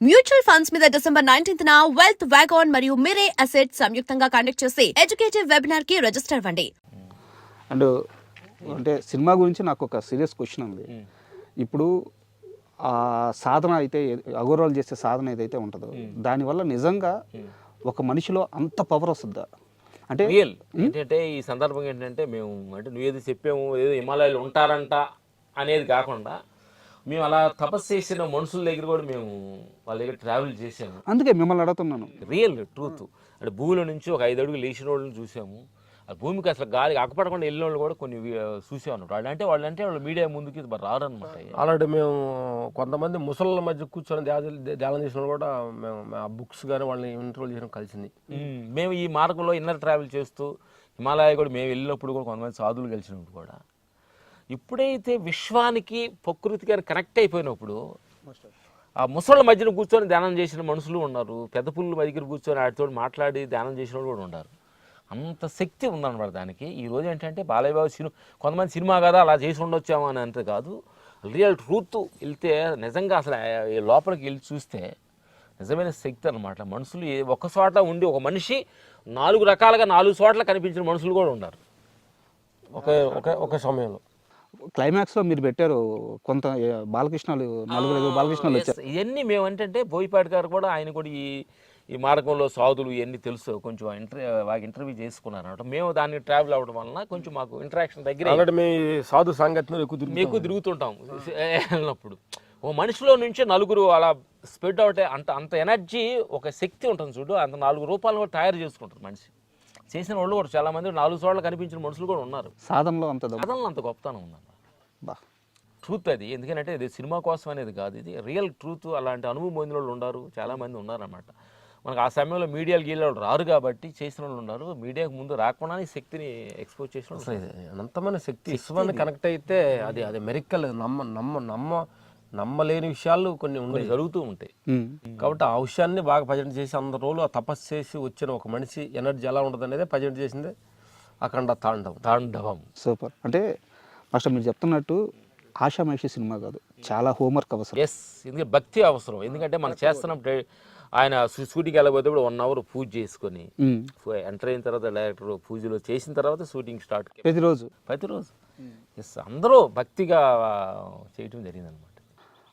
Mutual funds మీద December 19న wealth వ్యాగాన్ మరియు మిరే assets సంయుక్తంగా కండక్ట్ చేసే ఎడ్యుకేటివ్ వెబినార్ కి రిజిస్టర్ అవ్వండి. అండ్ అంటే సినిమా గురించి నాకు ఒక సీరియస్ క్వశ్చన్ ఉంది. ఇప్పుడు ఆ సాధన అయితే అగోరాలు చేసే సాధన ఏదైతే ఉంటుందో దానివల్ల నిజంగా ఒక మనిషిలో అంత పవర్ వస్తుందా? అంటే రియల్ ఏంటంటే ఈ సందర్భంగా ఏంటంటే మేము అంటే నువ్వు ఏది చెప్పాము ఏదో హిమాలయాలు ఉంటారంట అనేది కాకుండా మేము అలా తపస్సు చేసిన మనుషుల దగ్గర కూడా మేము వాళ్ళ దగ్గర ట్రావెల్ చేసాము. అందుకే మిమ్మల్ని అడుగుతున్నాను. రియల్ ట్రూత్ అంటే భూమిలో నుంచి ఒక 5 అడుగులు లేచిన వాళ్ళని చూసాము. ఆ భూమికి అసలు గాలి అక్కపడకుండా వెళ్ళిన వాళ్ళు కూడా కొన్ని చూసాం అన్నమాట. వాళ్ళు మీడియా ముందుకి రారనమాట. ఆల్రెడీ మేము కొంతమంది ముసళ్ళ మధ్య కూర్చొని ధ్యానం చేసిన వాళ్ళు కూడా మేము ఆ బుక్స్ కానీ వాళ్ళని ఇంటర్వ్యూ చేయడం కలిసింది. మేము ఈ మార్గంలో ఇన్నర్ ట్రావెల్ చేస్తూ హిమాలయ కూడా మేము వెళ్ళినప్పుడు కూడా కొంతమంది సాధువులు కలిసినప్పుడు కూడా ఇప్పుడైతే విశ్వానికి ప్రకృతికి కనెక్ట్ అయిపోయినప్పుడు ఆ ముసళ్ళ మధ్యన కూర్చొని ధ్యానం చేసిన మనుషులు ఉన్నారు. పెద్ద పుల్ల దగ్గర కూర్చొని వాటితో మాట్లాడి ధ్యానం చేసిన వాళ్ళు కూడా ఉన్నారు. అంత శక్తి ఉందన్నమాట దానికి. ఈరోజు ఏంటంటే బాలయ్య బాబు కొంతమంది సినిమా కదా అలా చేసి ఉండొచ్చాము అని అంతే కాదు, రియల్ ట్రూత్ వెళ్తే నిజంగా అసలు లోపలికి వెళ్ళి చూస్తే నిజమైన శక్తి అనమాట. మనుషులు ఒక చోట ఉండి ఒక మనిషి 4 రకాలుగా 4 చోట్ల కనిపించిన మనుషులు కూడా ఉన్నారు ఒక సమయంలో. క్లైమాక్స్లో మీరు పెట్టారు కొంత బాలకృష్ణలు, 4 బాలకృష్ణలు వచ్చారు. ఇవన్నీ మేము ఏంటంటే బోయిపాటి గారు కూడా ఆయన కూడా ఈ మార్గంలో సాధులు ఇవన్నీ తెలుసు కొంచెం ఇంటర్వ్యూ చేసుకున్నారు అనమాట. మేము దాన్ని ట్రావెల్ అవ్వడం వలన కొంచెం మాకు ఇంటరాక్షన్ దగ్గర మేము సాధు సాంగత్యంలో ఎక్కువ తిరుగుతుంటాం. వెళ్ళినప్పుడు ఓ మనిషిలో నుంచి 4 అలా స్ప్రెడ్ అవుతే అంత ఎనర్జీ ఒక శక్తి ఉంటుంది చూడు. అంత 4 రూపాయలు కూడా తయారు చేసుకుంటారు మనిషి. చేసిన వాళ్ళు కూడా చాలామంది 4 చోట్ల కనిపించిన మనుషులు కూడా ఉన్నారు. సాధనలో అంత గొప్పతనం ఉందన్నమాట. ట్రూత్ అది. ఎందుకంటే ఇది సినిమా కోసం అనేది కాదు, ఇది రియల్ ట్రూత్. అలాంటి అనుభవం పొందిన వాళ్ళు ఉన్నారు, చాలామంది ఉన్నారన్నమాట. మనకు ఆ సమయంలో మీడియాలు గీళ్ళు రారు కాబట్టి చేసిన వాళ్ళు ఉన్నారు. మీడియాకు ముందు రాకుండా ఈ శక్తిని ఎక్స్పోజ్ చేసిన అనంతమైన శక్తి విశ్వాన్ని కనెక్ట్ అయితే అది మెరికల్. నమ్మలేని విషయాలు కొన్ని జరుగుతూ ఉంటాయి. కాబట్టి ఆ విషయాన్ని బాగా ప్రజెంట్ చేసి అందరు రోజులు ఆ తపస్సు చేసి వచ్చిన ఒక మనిషి ఎనర్జీ ఎలా ఉంటుంది అనేది ప్రజెంట్ చేసింది అఖండ తాండవం. సూపర్. అంటే మాస్టర్ మీరు చెప్తున్నట్టు ఆషామాషి సినిమా కాదు, చాలా హోంవర్క్ అవసరం. ఎస్, ఎందుకంటే భక్తి అవసరం. ఎందుకంటే మనం చేస్తున్నప్పుడు ఆయన షూటింగ్కి వెళ్ళబోతే 1 అవర్ పూజ చేసుకొని ఎంటర్ అయిన తర్వాత డైరెక్టర్ పూజలో చేసిన తర్వాత షూటింగ్ స్టార్ట్ ప్రతిరోజు. ఎస్, అందరూ భక్తిగా చేయటం జరిగింది అనమాట.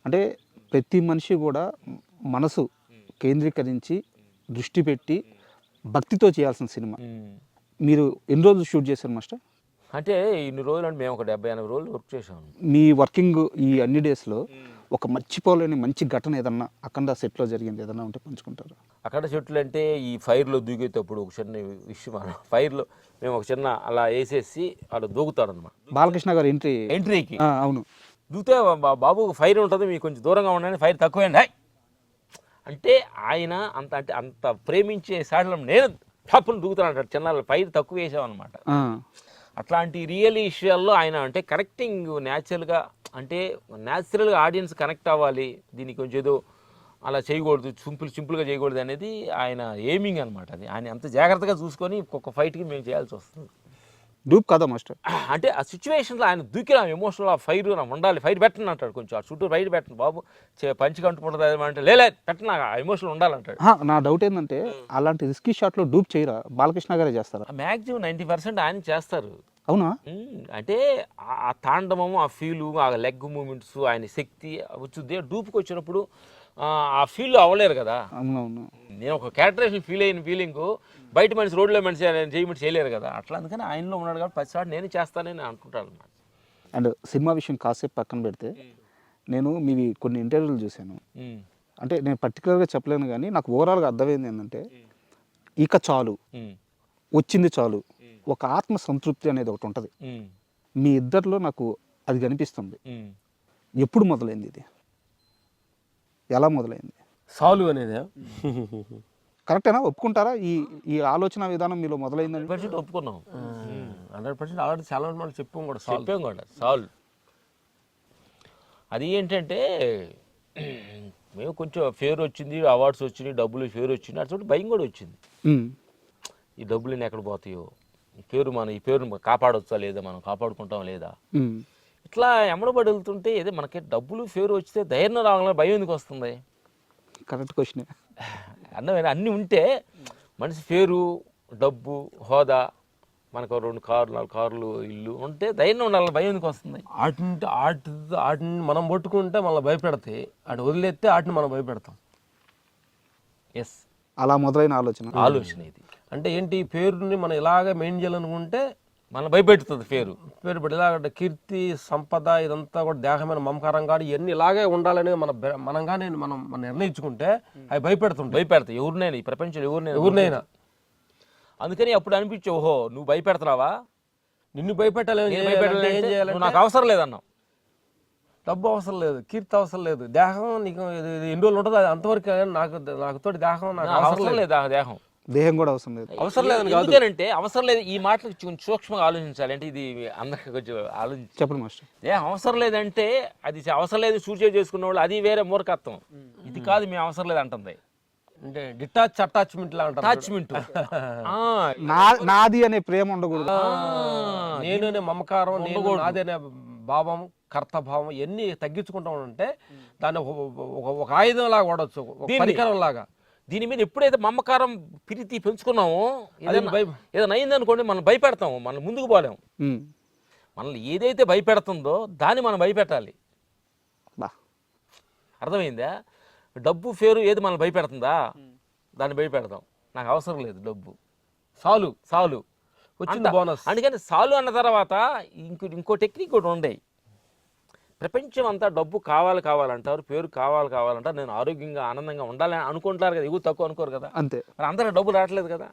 అంటే ప్రతి మనిషి కూడా మనసు కేంద్రీకరించి దృష్టి పెట్టి భక్తితో చేయాల్సిన సినిమా. మీరు ఎన్ని రోజులు షూట్ చేశారు మాస్టర్? అంటే ఇన్ని రోజులు అంటే మేము ఒక 70-80 రోజులు వర్క్ చేసాము. మీ వర్కింగ్ ఈ అన్ని డేస్లో ఒక మర్చిపోలేని మంచి ఘటన ఏదన్నా అఖండ సెట్లో జరిగింది ఏదన్నా ఉంటే పంచుకుంటారు? అఖండ సెట్లు అంటే ఈ ఫైర్లో దూకేటప్పుడు ఒక చిన్న విషయం. ఫైర్లో మేము ఒక చిన్న అలా వేసేసి అలా దూకుతాడు అనమాట. బాలకృష్ణ గారు ఎంట్రీకి అవును దూకితే బాబు ఫైర్ ఉంటుంది, మీకు కొంచెం దూరంగా ఉండండి, ఫైర్ తక్కువేండి అంటే ఆయన అంత ప్రేమించే సాడలం నేను తప్పును దూకుతాను. చిన్న ఫైర్ తక్కువ వేసామన్నమాట. అట్లాంటి రియల్ విషయాల్లో ఆయన అంటే కనెక్టింగ్ న్యాచురల్గా, అంటే న్యాచురల్గా ఆడియన్స్ కనెక్ట్ అవ్వాలి, దీనికి కొంచెం ఏదో అలా చేయకూడదు, సింపుల్గా చేయకూడదు అనేది ఆయన ఎయిమింగ్ అనమాట. అది ఆయన అంత జాగ్రత్తగా చూసుకొని ఒక్కొక్క ఫైట్కి మేము చేయాల్సి వస్తుంది. డూప్ కదా మాస్టర్. అంటే ఆ సిచ్యువేషన్లో ఆయన దూకిన ఎమోషనల్ ఆ ఫైర్ ఉండాలి, ఫైర్ పెట్టను అంటాడు. కొంచెం ఆ చుట్టూ ఫైర్ పెట్టను బాబు, పంచి కంటుకుంటుంది అంటే లేదు పెట్టను, ఆ ఎమోషనల్ ఉండాలంటాడు. నా డౌట్ ఏంటంటే అలాంటి రిస్కీ షాట్లో డూప్ చేయరా? బాలకృష్ణ గారే చేస్తారా? మ్యాక్సిమం 90% ఆయన చేస్తారు. అవునా? అంటే ఆ తాండవము, ఆ ఫీలు, ఆ లెగ్ మూమెంట్స్, ఆయన శక్తి వచ్చుద్ది. డూప్కి వచ్చినప్పుడు ఆ ఫీల్ అవ్వలేరు కదా. అవునవును. నేను ఒక క్యారెక్టరేషన్ ఫీల్ అయిన ఫీలింగ్ బయట మనిషి రోడ్లో మనిషి చేయలేరు కదా. అట్లా అందుకని ఆయనలో ఉన్నాడు కాబట్టి 10 నేను చేస్తానని అనుకుంటాను అన్నమాట. అండ్ సినిమా విషయం కాసేపు పక్కన పెడితే నేను మీవి కొన్ని ఇంటర్వ్యూలు చూశాను. అంటే నేను పర్టికులర్గా చెప్పలేను కానీ నాకు ఓవరాల్గా అర్థమైంది ఏంటంటే ఇక చాలు, వచ్చింది చాలు, ఒక ఆత్మ సంతృప్తి అనేది ఒకటి ఉంటుంది మీ ఇద్దరిలో. నాకు అది కనిపిస్తుంది. ఎప్పుడు మొదలైంది ఇది? ఎలా మొదలైంది? సాల్వ్ అనేది కరెక్టేనా? ఒప్పుకుంటారా ఈ ఆలోచన విధానం మీలో మొదలైందని? 100% ఒప్పుకున్నాం. 100% ఆల్రెడీ చాలా మంది చెప్పాం కూడా. సాల్వ్ అది ఏంటంటే మేము కొంచెం ఫేర్ వచ్చింది, అవార్డ్స్ వచ్చినాయి, డబ్బులు ఫేర్ వచ్చింది, అటు భయం కూడా వచ్చింది. ఈ డబ్బులు ఎక్కడ పోతాయో, ఈ పేరు కాపాడొచ్చా లేదా, మనం కాపాడుకుంటాం లేదా, ఇట్లా ఎమ్మడబడి వెళ్తుంటే ఏదో మనకి డబ్బులు ఫేరు వచ్చితే ధైర్యం రావాలని భయం ఎందుకు వస్తుంది? Correct question. అన్నమైన అన్నీ ఉంటే మనిషి పేరు, డబ్బు, హోదా, మనకు 2 కార్లు 4 కార్లు, ఇల్లు ఉంటే ధైర్యం ఉండాలి. భయం ఎందుకు వస్తుంది? వాటిని మనం పట్టుకుంటే మళ్ళీ భయపెడతాయి, అటు వదిలేస్తే వాటిని మనం భయపెడతాం. ఎస్, అలా మొదలైన ఆలోచన ఇది. అంటే ఏంటి, పేరుని మనం ఇలాగే మెయింటైన్ చేయాలనుకుంటే మనం భయపెడుతుంది పేరు. ఇప్పుడు ఇలాగ కీర్తి, సంపద ఇదంతా కూడా దేహమైన మమకారం కానీ ఇవన్నీ ఇలాగే ఉండాలని మనం కానీ మనం నిర్ణయించుకుంటే అవి భయపెడతాయి ఎవరినైనా, ఈ ప్రపంచంలో ఎవరినైనా. అందుకని అప్పుడు అనిపించే, ఓహో నువ్వు భయపెడతావా, నిన్ను భయపెట్టాలి, ఏం చేయాలి, నాకు అవసరం లేదన్నావు. డబ్బు అవసరం లేదు, కీర్తి అవసరం లేదు, దేహం నీకు ఎన్ని రోజులు ఉంటుంది అది అంతవరకు. నాకు తోటి దేహం నాకు అవసరం లేదు, దేహం దేహం కూడా అవసరం లేదు. అవసరం లేదని కాదు, ఎందుకంటే అవసరం లేదు. ఈ మాటలు కొంచెం సూక్ష్మంగా ఆలోచించాలి. అంటే ఇది అందరికి కొంచెం ఆలోచించాలి. చెప్పండి మాస్టర్. దేహం అవసరం లేదంటే అది అవసరం లేదు సూసైడ్ చేసుకున్న వాళ్ళు, అది వేరే మూర్ఖత్వం. ఇది కాదు మేము అవసరం లేదు అంటుంది. అంటే అటాచ్మెంట్ లా అంటారు. అటాచ్మెంట్, నాది అనే ప్రేమ ఉండకూడదు, నేను అనే మమకారం, నాది అనే భావం, కర్తభావం ఇవన్నీ తగ్గించుకుంటా ఉంటే దాన్ని ఒక ఆయుధం లాగా వాడచ్చు, ఒక పరికరం లాగా. దీని మీద ఎప్పుడైతే మమకారం, ప్రీతి పెంచుకున్నామో, ఏదైనా అయిందనుకోండి మనం భయపెడతాము, మనం ముందుకు పోలేము. మనల్ని ఏదైతే భయపెడుతుందో దాన్ని మనం భయపెట్టాలి. అర్థమైందా? డబ్బు, పేరు ఏది మనం భయపెడుతుందా దాన్ని భయపెడతాం. నాకు అవసరం లేదు డబ్బు, సాలు వచ్చింది బోనస్. అందుకని సాలు అన్న తర్వాత ఇంకో టెక్నిక్ కూడా ఉండేవి. ప్రపంచం అంతా డబ్బు కావాలంటారు, పేరు కావాలంటారు, నేను ఆరోగ్యంగా ఆనందంగా ఉండాలని అనుకుంటారు కదా, ఎగువ తక్కువ అనుకోరు కదా. అంతే. మరి అందరూ డబ్బు రావట్లేదు కదా.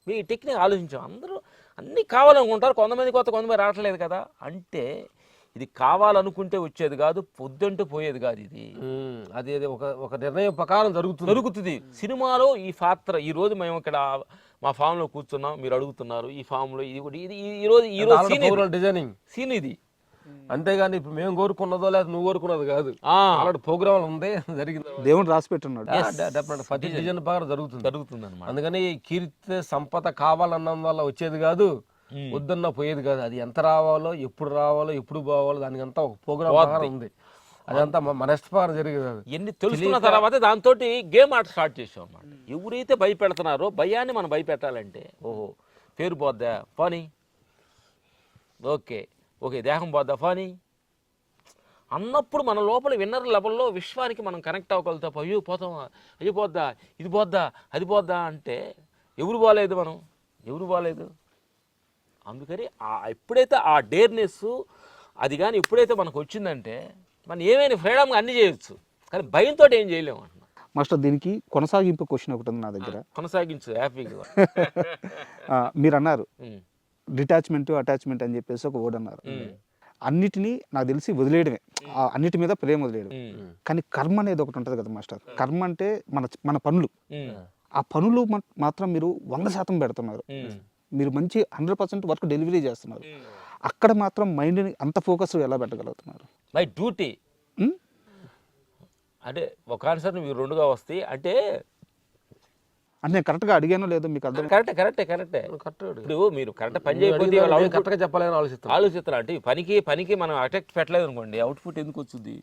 మీ టెక్నిక్ ఆలోచించాం. అందరూ అన్నీ కావాలనుకుంటారు, కొంతమంది రావట్లేదు కదా. అంటే ఇది కావాలనుకుంటే వచ్చేది కాదు, పొద్దుంటూ పోయేది కాదు. ఇది అది ఒక నిర్ణయం ప్రకారం జరుగుతుంది. సినిమాలో ఈ పాత్ర, ఈ రోజు మేము ఇక్కడ మా ఫామ్ లో కూర్చున్నాం, మీరు అడుగుతున్నారు ఈ ఫామ్ లో, ఇది ఈ రోజు డిజైనింగ్ సీన్ ఇది. అంతేగాని ఇప్పుడు మేము కోరుకున్నదో లేదా నువ్వు కోరుకున్నది కాదు. అలాంటి ప్రోగ్రామ్ ఉంది, జరిగింది, దేవుడు రాసి పెట్టున్నాడు. ప్రతి డిజైన్ ప్రకారం జరుగుతుంది అన్నమాట. అందుకని కీర్తి, సంపద కావాలన్నం వల్ల వచ్చేది కాదు, వద్దన్న పోయేది కాదు. అది ఎంత రావాలో, ఎప్పుడు పోవాలో దానికి అంతా ఒక ప్రోగ్రామ్ ప్రకారం ఉంది. అదంతా మన ఇష్టప్రకారం జరిగేది. ఎన్ని తెలుసుకున్న తర్వాత దాంతో గేమ్ ఆట స్టార్ట్ చేసాం అన్నమాట. ఎవరైతే భయపెడుతున్నారో భయాన్ని మనం భయపెట్టాలంటే, ఓహో పేరు పోద్దా పోనీ, ఓకే దేహం పోద్దా పోనీ అన్నప్పుడు మన లోపల విన్నర్ లెవెల్లో విశ్వానికి మనం కనెక్ట్ అవ్వగలుగుతాం. అయ్యో పోతామా, అయ్యో పోద్దా, ఇది పోద్దా, అది పోద్దా అంటే ఎవరు బాలేదు. అందుకని ఎప్పుడైతే ఆ డేర్నెస్ అది కానీ ఎప్పుడైతే మనకు వచ్చిందంటే మనం ఏమైనా ఫ్రీడమ్గా అన్ని చేయొచ్చు, కానీ భయంతో ఏం చేయలేము అంటున్నా. మాస్టర్ దీనికి కొనసాగింపు క్వశ్చన్ ఒకటి ఉంది నా దగ్గర. కొనసాగించు హ్యాపీగా. మీరు అన్నారు డిటాచ్మెంట్, అటాచ్మెంట్ అని చెప్పేసి ఒక వర్డ్ అన్నారు. అన్నిటినీ నాకు తెలిసి వదిలేయడమే, అన్నిటి మీద ప్రేమ వదిలేయడం. కానీ కర్మ అనేది ఒకటి ఉంటుంది కదా మాస్టర్. కర్మ అంటే మన పనులు. ఆ పనులు మాత్రం మీరు 100% పెడుతున్నారు. మీరు మంచి 100% వర్క్ డెలివరీ చేస్తున్నారు. అక్కడ మాత్రం మైండ్ని అంత ఫోకస్ ఎలా పెట్టగలుగుతున్నారు? మై డ్యూటీ అంటే ఒక ఆన్సర్ నువ్వు 2గా వస్తాయి అంటే నేను కరెక్ట్గా అడిగానో లేదో మీకు అర్థం. కరెక్టే. ఇప్పుడు మీరు కరెక్ట్ పని చేయకపోతే కరెక్ట్గా చెప్పాలని ఆలోచిస్తారు. అంటే పనికి మనం అటెక్ట్ పెట్టలేదు అనుకోండి, అవుట్పుట్ ఎందుకు వచ్చింది?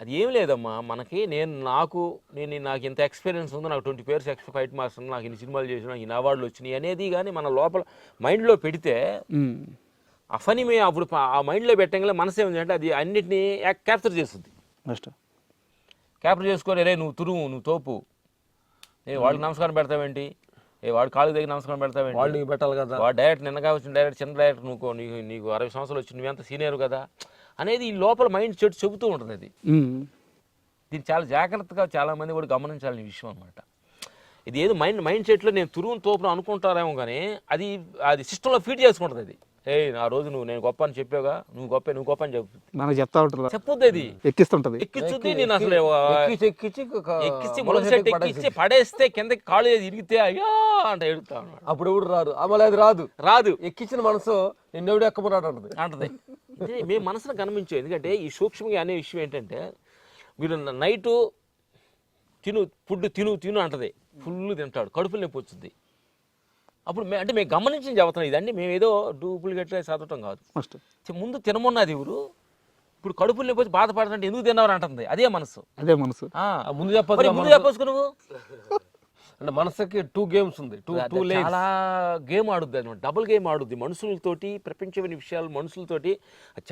అది ఏం లేదమ్మా, మనకి నాకు ఇంత ఎక్స్పీరియన్స్ ఉంది, నాకు 20 years ఎక్స్ట్రా ఫైట్ మాస్టర్, నాకు ఇన్ని సినిమాలు చేసిన, ఇన్ని అవార్డులు వచ్చినాయి అనేది కానీ మన లోపల మైండ్లో పెడితే ఆ ఫని మేము అప్పుడు ఆ మైండ్లో పెట్టంగా మనసు ఏమిటంటే అది అన్నిటినీ క్యాప్చర్ చేస్తుంది. క్యాప్చర్ చేసుకొని రే నువ్వు తురుము, నువ్వు తోపు, వాడికి నమస్కారం పెడతావేంటి, వాడు కాళ్ళకి దగ్గర నమస్కారం పెడతావేంటి, వాళ్ళు పెట్టాలి కదా, వాడు డైరెక్ట్ నిన్నగా వచ్చిన డైరెక్ట్ చిన్న డైరెక్ట్ నీకు 60 సంవత్సరాలు వచ్చి నువ్వెంత సీనియర్ కదా అనేది ఈ లోపల మైండ్ సెట్ చెబుతూ ఉంటుంది. అది దీన్ని చాలా జాగ్రత్తగా చాలామంది కూడా గమనించాలని విషయం అనమాట. ఇది ఏదో మైండ్ సెట్లో నేను తురువును తోపును అనుకుంటారేమో కానీ అది సిస్టంలో ఫీడ్ చేసుకుంటుంది. అది ఆ రోజు నేను గొప్ప అని చెప్పావుగా, నువ్వు గొప్ప అని చెప్పుద్ది. అది ఎక్కిస్తుంది నేను అసలు ఎక్కించి పడేస్తే కిందకి కాళ్ళు ఇరిగితే అయ్యో అంటే ఎడుతాను. అప్పుడు ఎవడు రాదు, అది రాదు ఎక్కించిన మనసు నిన్నెవడు ఎక్కబోరాడు అంటది. మేము మనసును కనిపించాం. ఎందుకంటే ఈ సూక్ష్మంగా అనే విషయం ఏంటంటే, మీరు నైటు ఫుడ్ తిను అంటది, ఫుల్ తింటాడు, కడుపులు నొప్పి వచ్చింది. అప్పుడు అంటే మేము గమనించి చెబుతున్నాం. ఇదండి మేము ఏదో డూప్లికేట్గా చదవటం కాదు. ముందు తినమన్నది ఎవరు, ఇప్పుడు కడుపులు లేకపోతే బాధపడుతుంటే ఎందుకు తిన్నావు అంటుంది, అదే మనసు. అదే మనసు. ఆ, ముందు చెప్పదు మరి ముందు చెప్పొచ్చు నువ్వు. అంటే మనసుకి 2 గేమ్స్ ఉంది, 2 legs. చాలా గేమ్ ఆడుద్ది అనమాట, డబుల్ గేమ్ ఆడుద్ది మనుషులతోటి, ప్రపంచమైన విషయాలు మనుషులతోటి.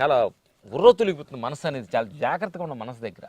చాలా ఉర్ర తొలిగిపోతుంది మనసు అనేది, చాలా జాగ్రత్తగా ఉన్న మనసు దగ్గర.